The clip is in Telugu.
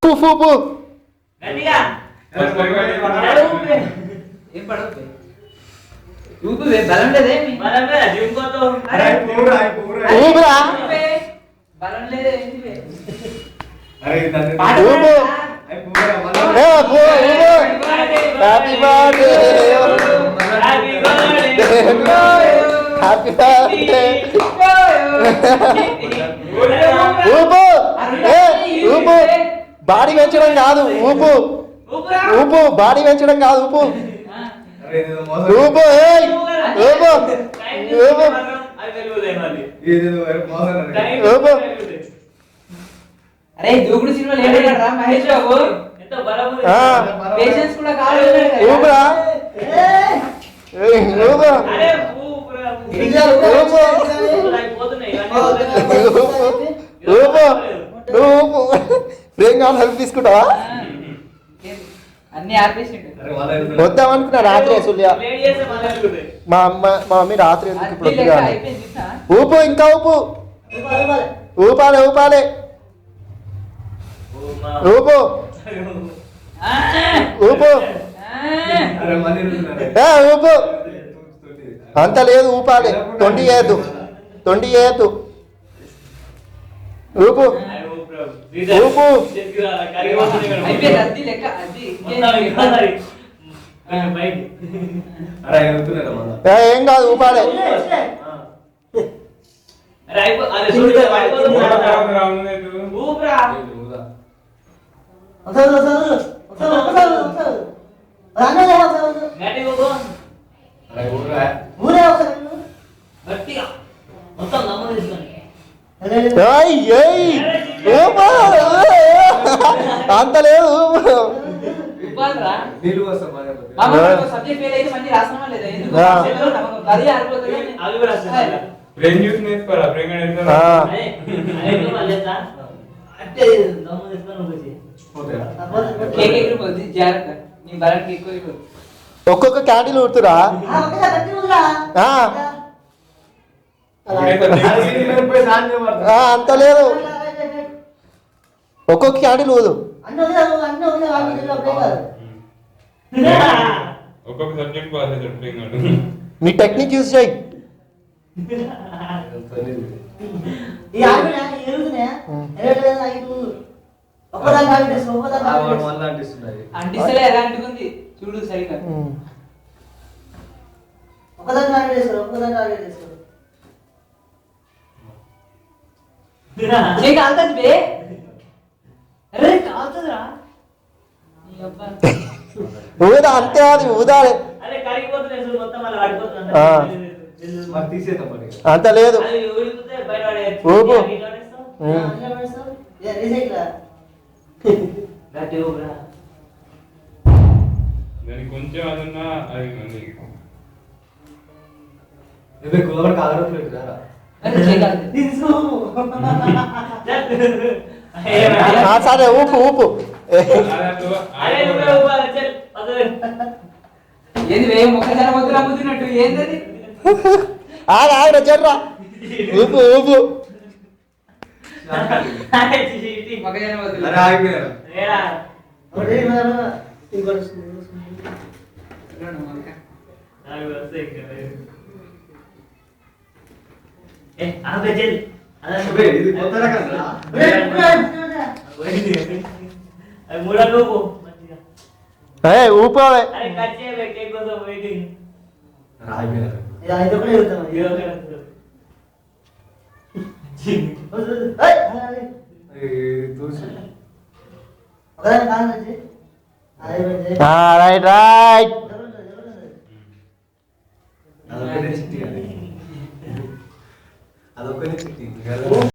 ఉప్పు ఉప్పు ఏం పడవు ఊపు బలం లేదేమి ఊపిరా బలం లేదే హ్యాపీ బర్త్డే హ్యాపీ బర్త్డే ఊపు ఊపు బాడీ పెంచడం కాదు ఊపు ఊపు బాడీ పెంచడం కాదు ఊపు ఊపు ఊపు ఊపు ఊపు అరే దూకుడు సినిమా లేడరా మహేష్ బాబు పేషెన్స్ కూడా కావాలి ఊపురా ఊపు ఊపు ఊపు ప్రేమ్ కావాలి హెల్ప్ తీసుకుంటావా అన్ని ఆర్పేసిండు వద్దామనుకున్నా రాత్రి సూర్య మా మమ్మీ రాత్రి ఎందుకు ఇప్పుడు వద్దుగా ఊపు ఇంకా ఊపు ఊపాలి ఊపాలి ఊపు ఊపు ఊపు అంత లేదు ఊపాలి తొండి చేయద్దు ఊపు ఊపు ఏం కాదు ఊపాలి అంత లేదు ఒక్కొక్క క్యాండిల్ ఊడుతురా అంత లేదు ఒక్కొక్క క్యాండిల్ ఊదు నీ టెక్నిక్ యూజ్ చేయి అంటిస్తలే ఎలా అంటుకుంది చూడు సరిగా ఊదా అంతే అది ఊదాలి అంత లేదు ఊపు కొంచెం అదన్నా అది సరే ఊపు ఊపు ఆగరా జర్రా ఊపు ఊపు ఊపాలి రైట్ రైట్ అదొకనే చిట్టి